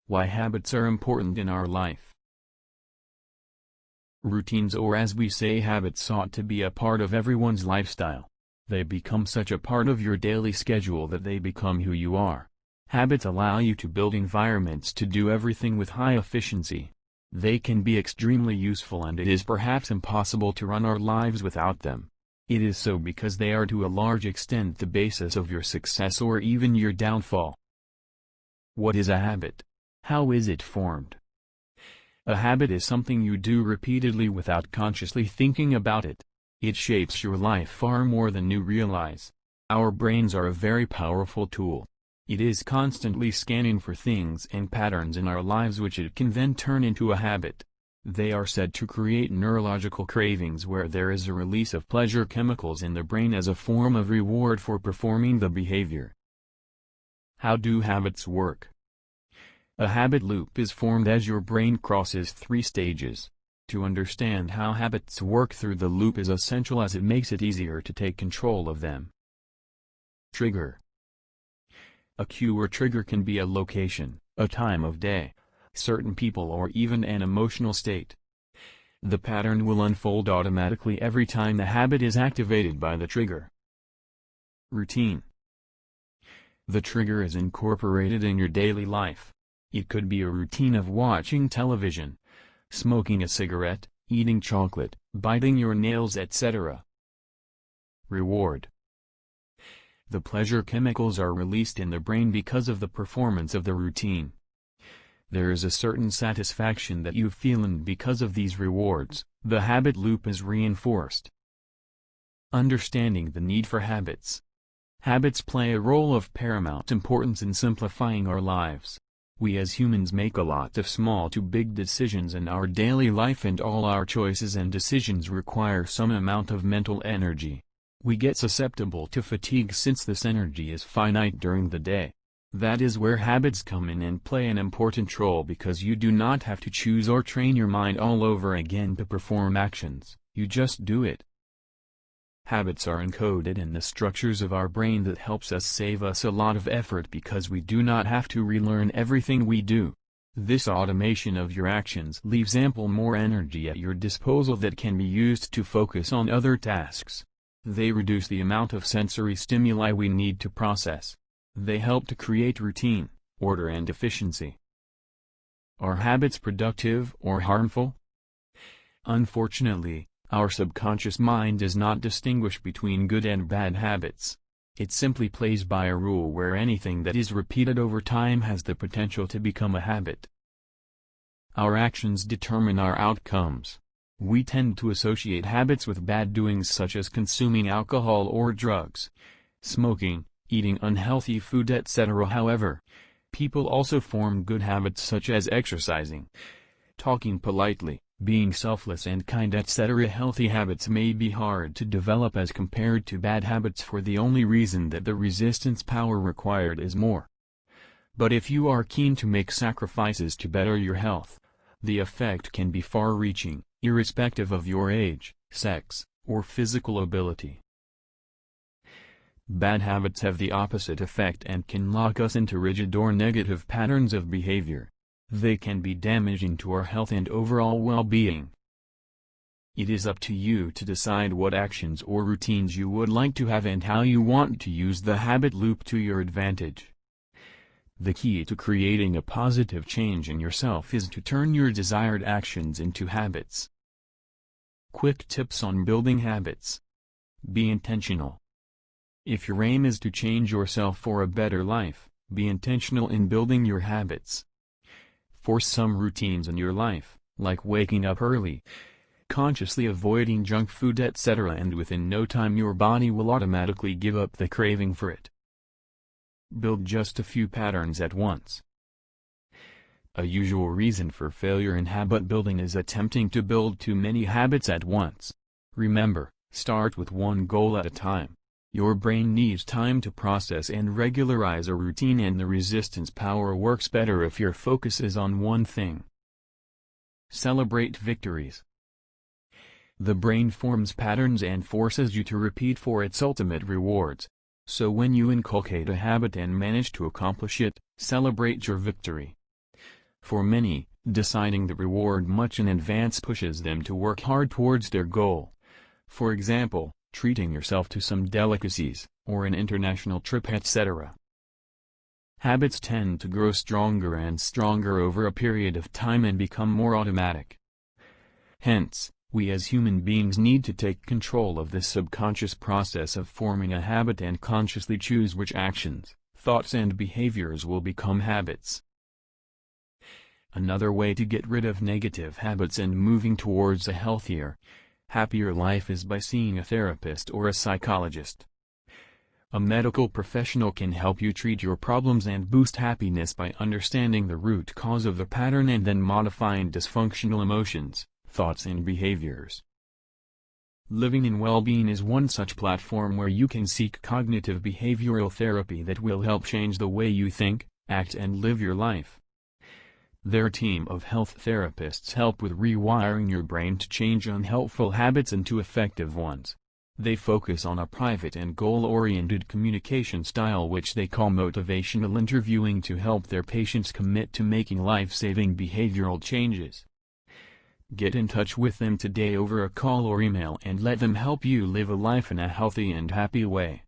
Why habits are important in our life. Routines, or as we say, habits, ought to be a part of everyone's lifestyle. They become such a part of your daily schedule that they become who you are. Habits allow you to build environments to do everything with high efficiency. They can be extremely useful, and it is perhaps impossible to run our lives without them. It is so because they are to a large extent the basis of your success or even your downfall. What is a habit? How is it formed? A habit is something you do repeatedly without consciously thinking about it. It shapes your life far more than you realize. Our brains are a very powerful tool. It is constantly scanning for things and patterns in our lives which it can then turn into a habit. They are said to create neurological cravings, where there is a release of pleasure chemicals in the brain as a form of reward for performing the behavior. How do habits work? A habit loop is formed as your brain crosses 3 stages. To understand how habits work through the loop is essential, as it makes it easier to take control of them. Trigger. A cue or trigger can be a location, a time of day, certain people, or even an emotional state. The pattern will unfold automatically every time the habit is activated by the trigger. Routine. The trigger is incorporated in your daily life. It could be a routine of watching television, smoking a cigarette, eating chocolate, biting your nails, etc. Reward. The pleasure chemicals are released in the brain because of the performance of the routine. There is a certain satisfaction that you feel, and because of these rewards, the habit loop is reinforced. Understanding the need for habits. Habits play a role of paramount importance in simplifying our lives. We as humans make a lot of small to big decisions in our daily life, and all our choices and decisions require some amount of mental energy. We get susceptible to fatigue since this energy is finite during the day. That is where habits come in and play an important role, because you do not have to choose or train your mind all over again to perform actions, you just do it. Habits are encoded in the structures of our brain that helps us save us a lot of effort, because we do not have to relearn everything we do. This automation of your actions leaves ample more energy at your disposal that can be used to focus on other tasks. They reduce the amount of sensory stimuli we need to process. They help to create routine, order, and efficiency. Are habits productive or harmful? Unfortunately, our subconscious mind does not distinguish between good and bad habits. It simply plays by a rule where anything that is repeated over time has the potential to become a habit. Our actions determine our outcomes. We tend to associate habits with bad doings, such as consuming alcohol or drugs, smoking, eating unhealthy food, etc. However, people also form good habits such as exercising, talking politely, being selfless and kind, etc. Healthy habits may be hard to develop as compared to bad habits, for the only reason that the resistance power required is more. But if you are keen to make sacrifices to better your health, the effect can be far-reaching, irrespective of your age, sex, or physical ability. Bad habits have the opposite effect and can lock us into rigid or negative patterns of behavior. They can be damaging to our health and overall well-being. It is up to you to decide what actions or routines you would like to have and how you want to use the habit loop to your advantage. The key to creating a positive change in yourself is to turn your desired actions into habits. Quick tips on building habits. Be intentional. If your aim is to change yourself for a better life, be intentional in building your habits. Force some routines in your life, like waking up early, consciously avoiding junk food, etc., and within no time your body will automatically give up the craving for it. Build just a few patterns at once. A usual reason for failure in habit building is attempting to build too many habits at once. Remember, start with one goal at a time. Your brain needs time to process and regularize a routine, and the resistance power works better if your focus is on one thing. Celebrate victories. The brain forms patterns and forces you to repeat for its ultimate rewards. So when you inculcate a habit and manage to accomplish it, celebrate your victory. For many, deciding the reward much in advance pushes them to work hard towards their goal. For example, treating yourself to some delicacies, or an international trip, etc. Habits tend to grow stronger and stronger over a period of time and become more automatic. Hence, we as human beings need to take control of this subconscious process of forming a habit and consciously choose which actions, thoughts and behaviors will become habits. Another way to get rid of negative habits and moving towards a healthier, happier life is by seeing a therapist or a psychologist. A medical professional can help you treat your problems and boost happiness by understanding the root cause of the pattern and then modifying dysfunctional emotions, thoughts and behaviors. Living in Wellbeing is one such platform where you can seek cognitive behavioral therapy that will help change the way you think, act and live your life. Their team of health therapists help with rewiring your brain to change unhelpful habits into effective ones. They focus on a private and goal-oriented communication style which they call motivational interviewing to help their patients commit to making life-saving behavioral changes. Get in touch with them today over a call or email and let them help you live a life in a healthy and happy way.